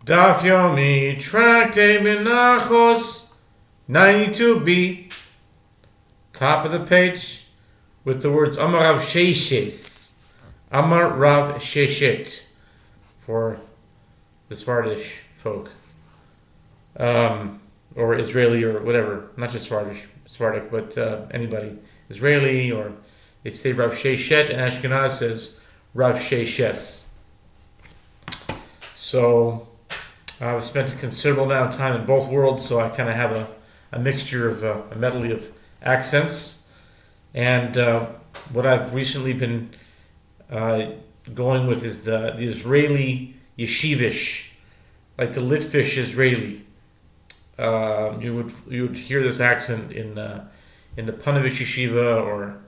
Daf Yomi, Tractate Menachot, 92b, top of the page, with the words Amar Rav Sheshes, Amar Rav Sheshet, for the Sephardish folk, or Israeli or whatever, not just Sephardic, but anybody, Israeli, or they say Rav Sheshet, and Ashkenaz says Rav Sheshes. So I've spent a considerable amount of time in both worlds, so I kind of have a mixture of a medley of accents. And what I've recently been going with is the Israeli yeshivish, like the Litvish Israeli. You would hear this accent in the Panovich yeshiva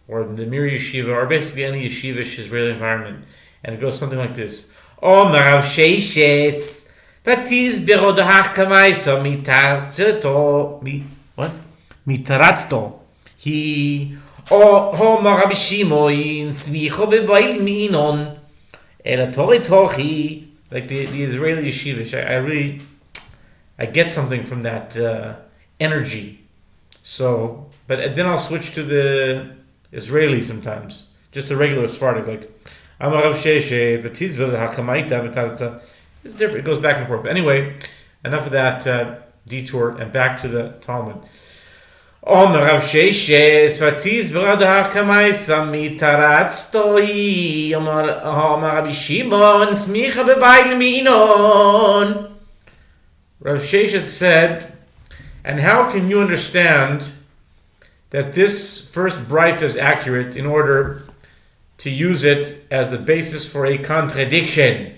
or the Mir yeshiva, or basically any yeshivish Israeli environment, and it goes something like this: Omer Rav Sheshes. Vatiz berodach kamaiso mitaratzto. He ho Rabbi Shimon smicho bebail minon el toritochi. Like the Israeli yeshivish, I get something from that energy. So, but then I'll switch to the Israeli sometimes, just the regular Sephardic, like Amar Rav Sheshet vatiz berodach kamaita mitaratzto. It's different. It goes back and forth. But anyway, enough of that detour, and back to the Talmud. Omer Rav Sheshes vatiz berodach kamaisa mitaratztoi. Omer Rabbi Shimon smicha bebail minon. Rav Sheshes said, and how can you understand that this first bright is accurate in order to use it as the basis for a contradiction?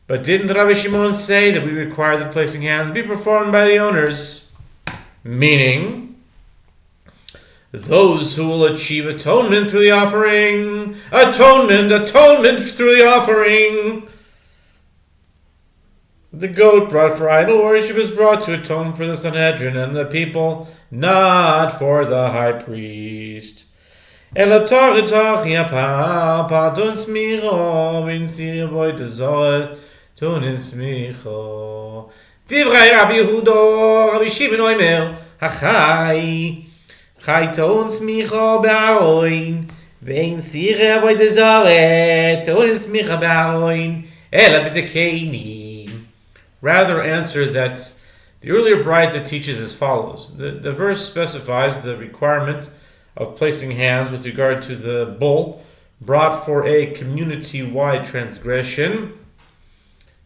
But didn't Rabbi Shimon say that we require the placing hands be performed by the owners? Meaning, those who will achieve atonement through the offering. Atonement through the offering. The goat brought for idol worship is brought to atone for the Sanhedrin and the people, not for the high priest. Tunis micho. Divrei Rabbi Yehuda, Rabbi Shimon Omer, Hachai, Chai tunis micho ba'aroin, vein sire avoid zare, tunis micho ba'aroin, ela b'zekeini. Rather answer that the earlier Braita teaches as follows. The verse specifies the requirement of placing hands with regard to the bull brought for a community-wide transgression,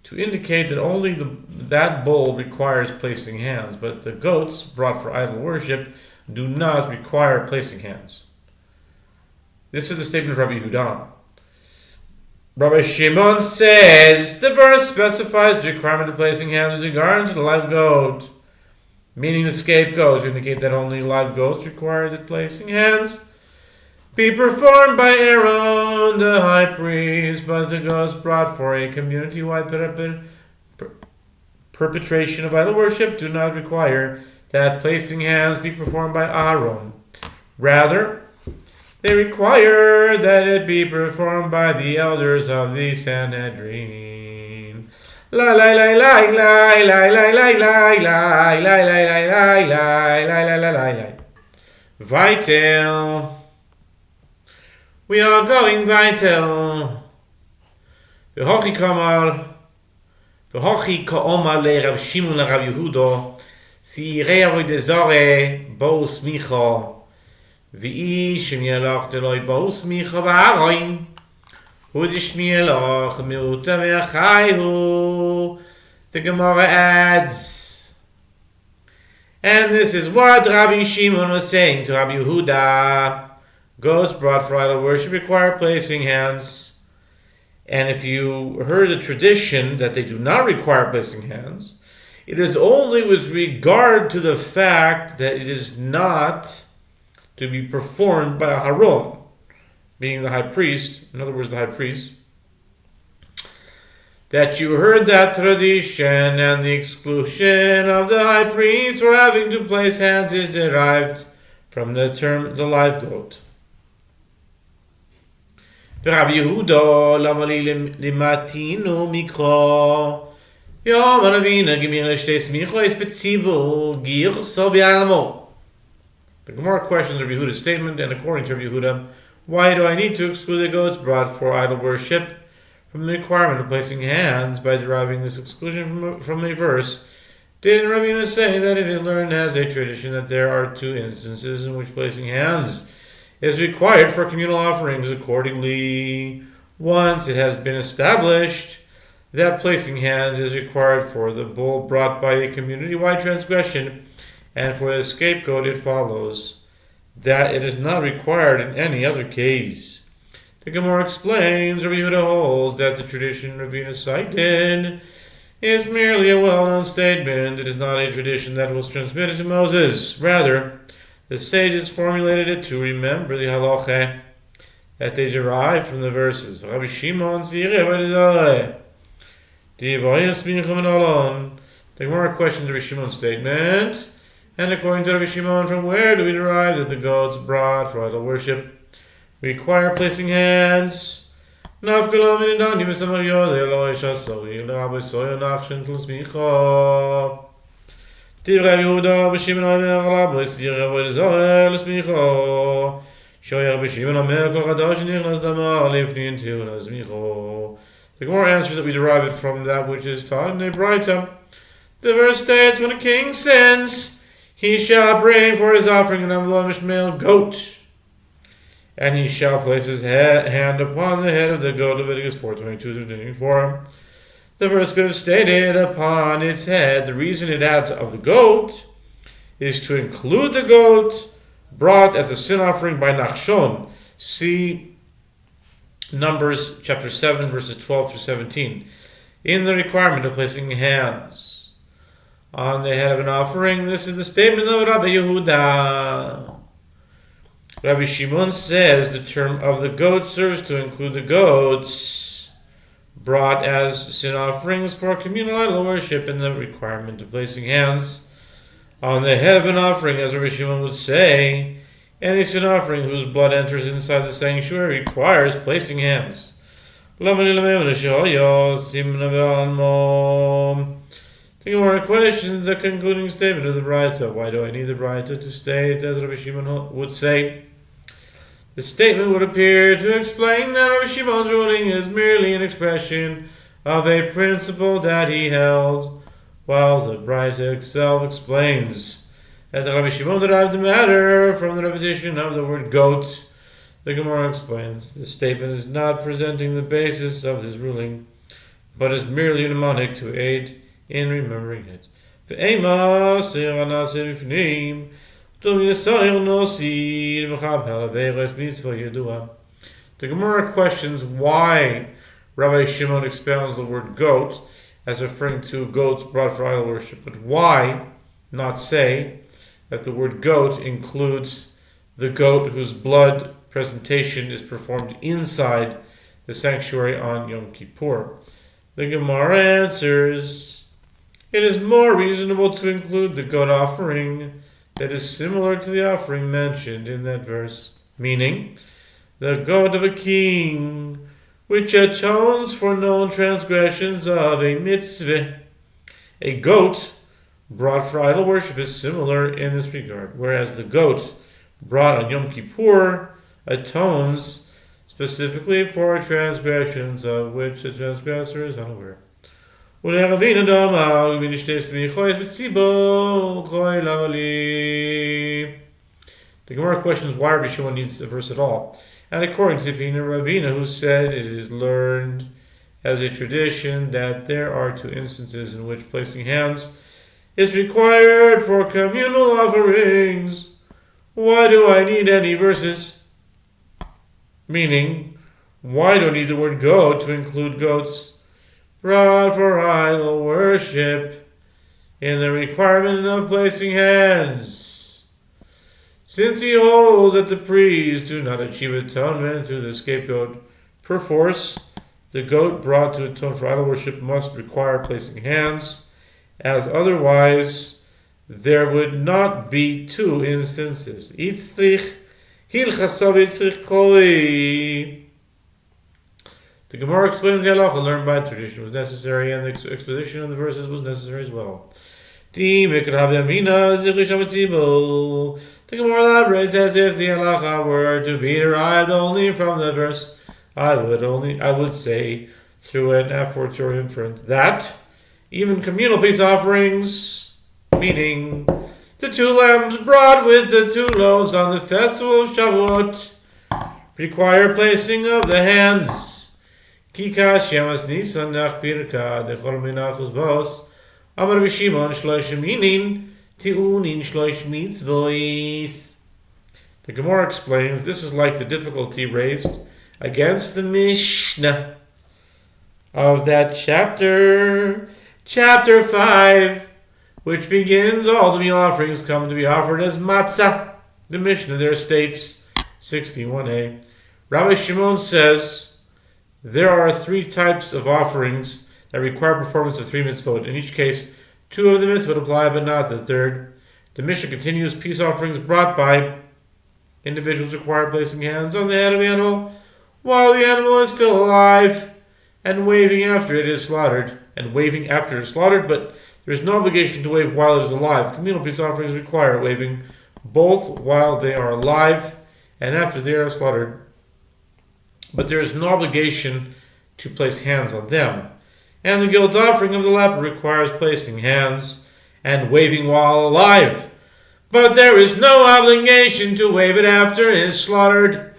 to indicate that only that bull requires placing hands, but the goats brought for idol worship do not require placing hands. This is the statement of Rabbi Yehuda. Rabbi Shimon says the verse specifies the requirement of placing hands with regard to the live goat, meaning the scapegoat, to indicate that only live goats require the placing hands be performed by Aaron, the high priest, but the goats brought for a community-wide perpetration of idol worship do not require that placing hands be performed by Aaron. Rather, they require that it be performed by the elders of the Sanhedrin. La la la la la la la la la la la la la la. Vital. We are going weiter. V'hochi ka'omar le Rav Shimon le Rav Yehuda, si yirei avodah zarah bo smicha, v'ish mielach deloi bo smicha ba'aroin, hu d'shmielach miuta me'achayhu. The Gemara adds, and this is what Rabbi Shimon was saying to Rabbi Yehuda. Goats brought for idol worship require placing hands. And if you heard the tradition that they do not require placing hands, it is only with regard to the fact that it is not to be performed by a haron, being the high priest, in other words, the high priest, that you heard that tradition, and the exclusion of the high priest for having to place hands is derived from the term the live goat. Rabbi Yehuda, Lamali Limatinu Mikro, Ja, Rabina, give me a smicha, is betzibu, gir, so bi'alamo. The Gemara questions Rabbi Yehuda's statement, and according to Rabbi Yehuda, why do I need to exclude the goats brought for idol worship from the requirement of placing hands by deriving this exclusion from a verse? Did Rabbi say that it is learned as a tradition that there are two instances in which placing hands is required for communal offerings? Accordingly, once it has been established that placing hands is required for the bull brought by a community-wide transgression and for the scapegoat, it follows that it is not required in any other case. The Gemara explains, Rabbi Yehuda holds that the tradition Rabbeinu cited is merely a well-known statement. It is not a tradition that was transmitted to Moses. Rather, the sages formulated it to remember the halacha that they derived from the verses. Rabbi Shimon the Gemara questions Rabbi Shimon's statement, and according to Rabbi Shimon, from where do we derive that the goats brought for idol worship require placing hands? Rabbi the Gemara answers that we derive it from that which is taught in a Braita. The verse states, when a king sins, he shall bring for his offering an unblemished male goat, and he shall place his hand upon the head of the goat. Leviticus 4:22-24. The verse could have stated upon its head. The reason it adds of the goat is to include the goat brought as a sin offering by Nachshon. See Numbers chapter 7 verses 12-17. In the requirement of placing hands on the head of an offering, this is the statement of Rabbi Yehuda. Rabbi Shimon says the term of the goat serves to include the goats brought as sin offerings for communal idol worship, in the requirement of placing hands on the head of an offering, as Rabbi Shimon would say, any sin offering whose blood enters inside the sanctuary requires placing hands. The Gemara questions the concluding statement of the Braita. Why do I need the Braita to state, as Rabbi Shimon would say? The statement would appear to explain that Rabbi Shimon's ruling is merely an expression of a principle that he held, while the Braita itself explains that Rabbi Shimon derived the matter from the repetition of the word goat. The Gemara explains the statement is not presenting the basis of this ruling, but is merely a mnemonic to aid in remembering it. The Gemara questions why Rabbi Shimon expounds the word goat as referring to goats brought for idol worship, but why not say that the word goat includes the goat whose blood presentation is performed inside the sanctuary on Yom Kippur? The Gemara answers, it is more reasonable to include the goat offering that is similar to the offering mentioned in that verse, meaning the goat of a king, which atones for known transgressions of a mitzvah. A goat brought for idol worship is similar in this regard, whereas the goat brought on Yom Kippur atones specifically for transgressions of which the transgressor is unaware. The Gemara questions why Rabbi Shimon needs a verse at all. And according to the opinion of Ravina, who said it is learned as a tradition that there are two instances in which placing hands is required for communal offerings, why do I need any verses? Meaning, why do I need the word goat to include goats brought for idol worship in the requirement of placing hands? Since he holds that the priests do not achieve atonement through the scapegoat, perforce, the goat brought to atone for idol worship must require placing hands, as otherwise there would not be two instances. The The Gemara explains the halacha learned by tradition was necessary, and the exposition of the verses was necessary as well. The Gemara elaborates as if the halacha were to be derived only from the verse. I would say through an effort or inference that even communal peace offerings, meaning the 2 lambs brought with the 2 loaves on the festival of Shavuot, require placing of the hands. Kikash yamas nisan nach pirka dechol menachos bos amar b'shimon shlosh minin tiunin shlosh mitzvos. The Gemara explains this is like the difficulty raised against the Mishnah of that chapter 5, which begins, all the meal offerings come to be offered as matzah. The Mishnah there states, 61a, Rabbi Shimon says, there are 3 types of offerings that require performance of 3 mitzvot. In each case, 2 of the mitzvot apply, but not the 3rd. The Mishnah continues, peace offerings brought by individuals require placing hands on the head of the animal while the animal is still alive and waving after it is slaughtered. But there is no obligation to wave while it is alive. Communal peace offerings require waving both while they are alive and after they are slaughtered. But there is no obligation to place hands on them. And the guilt offering of the leper requires placing hands and waving while alive. But there is no obligation to wave it after it is slaughtered.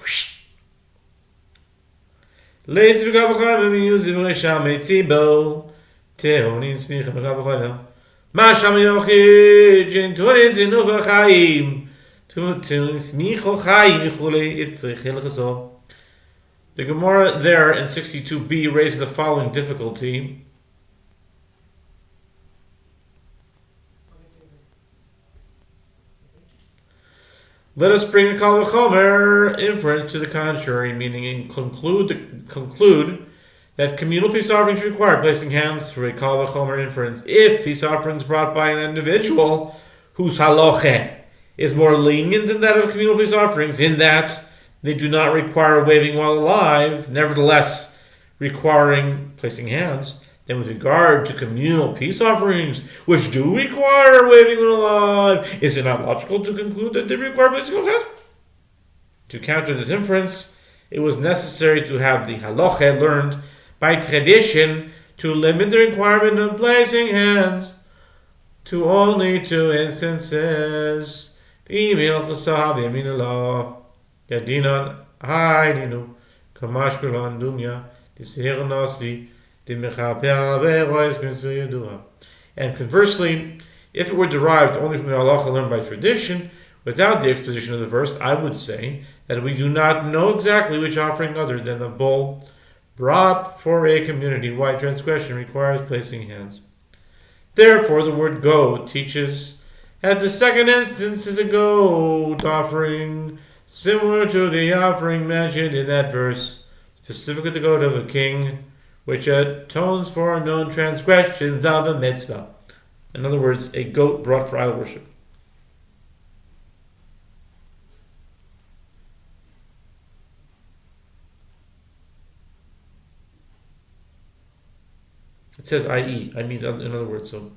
The Gemara there in 62b raises the following difficulty. Let us bring a kal v'chomer inference to the contrary, meaning conclude that communal peace offerings require placing hands through a kal v'chomer inference. If peace offerings brought by an individual whose halacha is more lenient than that of communal peace offerings, in that they do not require waving while alive, nevertheless requiring placing hands, then with regard to communal peace offerings, which do require waving when alive, is it not logical to conclude that they require placing hands? To counter this inference, it was necessary to have the halacha learned by tradition to limit the requirement of placing hands to only 2 instances. Yadinan haidinu kamash bilan dumya disher nasi and conversely, if it were derived only from the halacha learned by tradition, without the exposition of the verse, I would say that we do not know exactly which offering other than the bull brought for a community-wide transgression requires placing hands. Therefore, the word goat teaches that the 2nd instance is a goat offering, similar to the offering mentioned in that verse, specifically the goat of a king, which atones for known transgressions of the mitzvah. In other words, a goat brought for idol worship. It says i.e. I means in other words, so I'm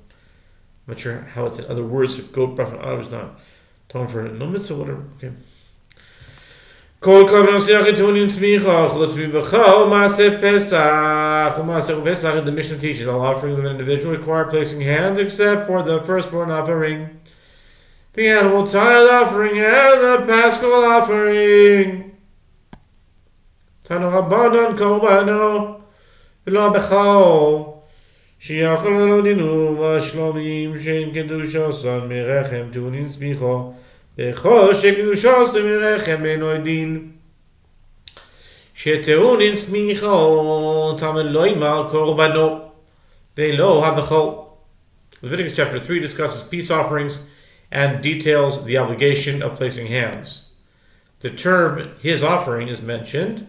not sure how it's in other words. Goat brought for idol is not atone for no mitzvah, whatever. Okay. Kol korbanos yachitunin smicha chutz mibachal maaseh pesach u'maaseh pesach. The Mishnah teaches all offerings of an individual require placing hands except for the firstborn offering, the animal tithe offering, and the paschal offering. Tanu Rabbanan korbano v'lo bechal shiachol elodinu v'shlomim shein kedushasan merechem tunin smicha bechol shekdushasan merechem eno din shetunin smicha tamen lo yimal korbano v'lo habechal. Leviticus chapter 3 discusses peace offerings and details the obligation of placing hands. The term his offering is mentioned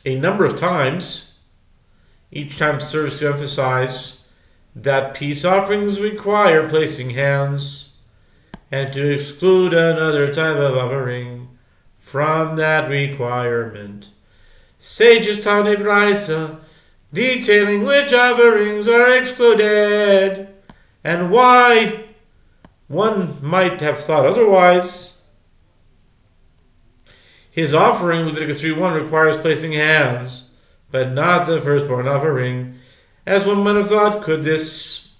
a number of times. Each time serves to emphasize that peace offerings require placing hands and to exclude another type of offering from that requirement. Sages taught a brisa, detailing which offerings are excluded, and why one might have thought otherwise. His offering, Leviticus 3:1, requires placing hands, but not the firstborn offering, as one might have thought. Could this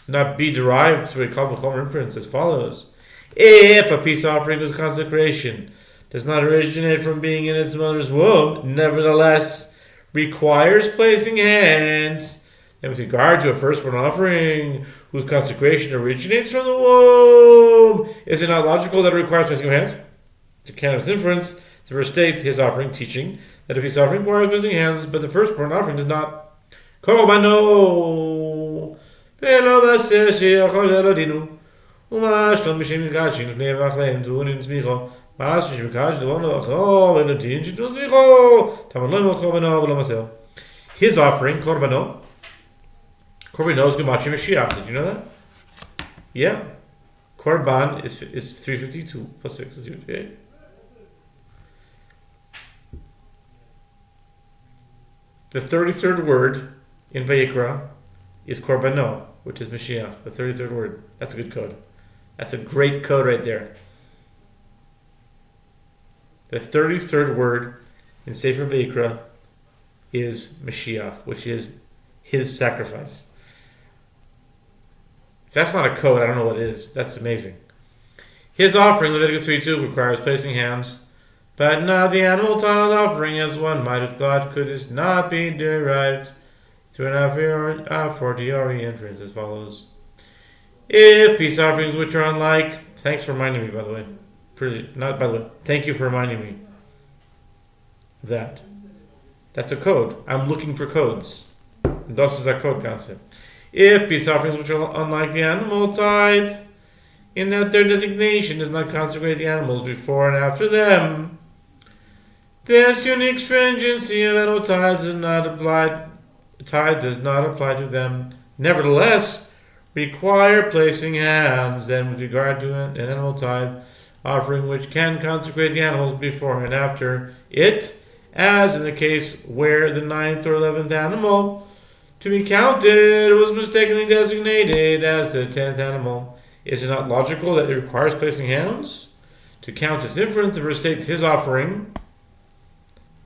not be derived through a kal v'chomer inference as follows? If a peace offering with consecration does not originate from being in its mother's womb, nevertheless requires placing hands, then with regard to a firstborn offering whose consecration originates from the womb, is it not logical that it requires placing of hands? To count as inference, the verse states his offering, teaching that a peace offering requires placing hands, but the firstborn offering does not. Korbano velo baseh sheyachol elodinu uma shtom b'shem yirgashin pnei v'achleim tu'unin tzmicho ma'as shemikash d'vono achro v'elotin shitun tzmicho tamalon korbano v'lo masel. His offering, korbano is Gemachi Mashiach. Did you know that? Yeah. Korban is 352 plus 6. Okay. The 33rd word in Vayikra is Korbano, which is Mashiach. The 33rd word. That's a good code. That's a great code right there. The 33rd word in Sefer Vayikra is Mashiach, which is his sacrifice. If that's not a code, I don't know what is. That's amazing. His offering, Leviticus 3:2, requires placing hands, but not the animal tithe offering, as one might have thought. Could this not be derived through an a fortiori inference as follows? If peace offerings which are unlike, thanks for reminding me, by the way. Thank you for reminding me that. That's a code. I'm looking for codes. Das is a code concept. If peace offerings which are unlike the animal tithe, in that their designation does not consecrate the animals before and after them, this unique stringency of animal tithe does not apply to them. Nevertheless, require placing hands, then with regard to an animal tithe offering which can consecrate the animals before and after it, as in the case where the 9th or 11th animal to be counted was mistakenly designated as the 10th animal. Is it not logical that it requires placing hands? To count this inference, the verse states his offering,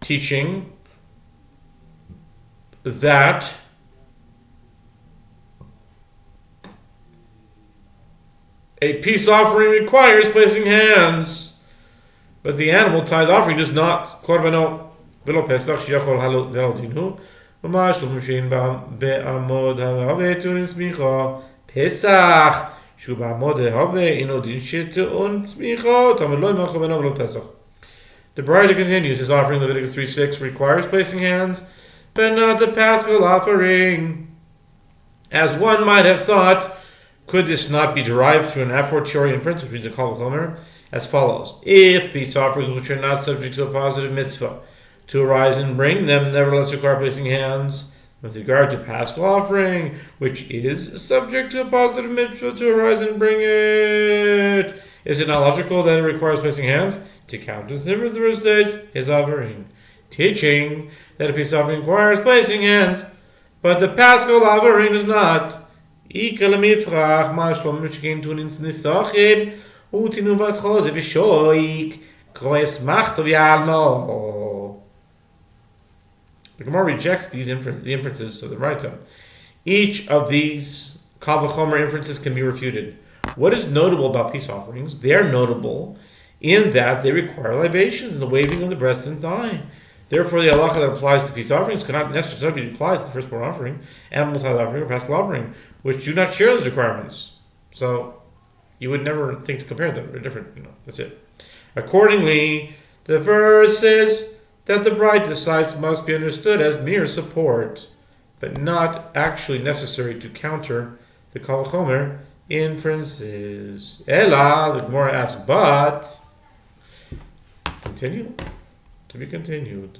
teaching that a peace offering requires placing hands, but the animal tithe offering does not. Korbano v'lo pesach sheyachol halodinu. ממש לא משין בעמוד הרבה טעון צמיחה פסח שהוא בעמוד הרבה אינו דין שטעון צמיחה תמד לא ימלכו בנו ולא פסח. The bride continues, his offering Leviticus 3:6 requires placing hands, but not the paschal offering. As one might have thought, could this not be derived through an a fortiori inference, which means a kal v'chomer, as follows? If peace offerings which are not subject to a positive mitzvah to arise and bring them, nevertheless require placing hands, with regard to paschal offering, which is subject to a positive mitzvah to arise and bring it, is it not logical that it requires placing hands? To count as the verse states, his offering, teaching that a peace offering requires placing hands, but the paschal offering does not. The Gemara rejects the inferences of the Raita. Each of these kal v'chomer inferences can be refuted. What is notable about peace offerings? They are notable in that they require libations and the waving of the breast and thigh. Therefore, the halacha that applies to peace offerings cannot necessarily apply to the firstborn offering, animal tithe offering, or paschal offering, which do not share those requirements. So, you would never think to compare them. They're different. That's it. Accordingly, the verses that the bride decides must be understood as mere support, but not actually necessary to counter the kal v'chomer inferences. Ela, the Gemara asks, but continue. To be continued.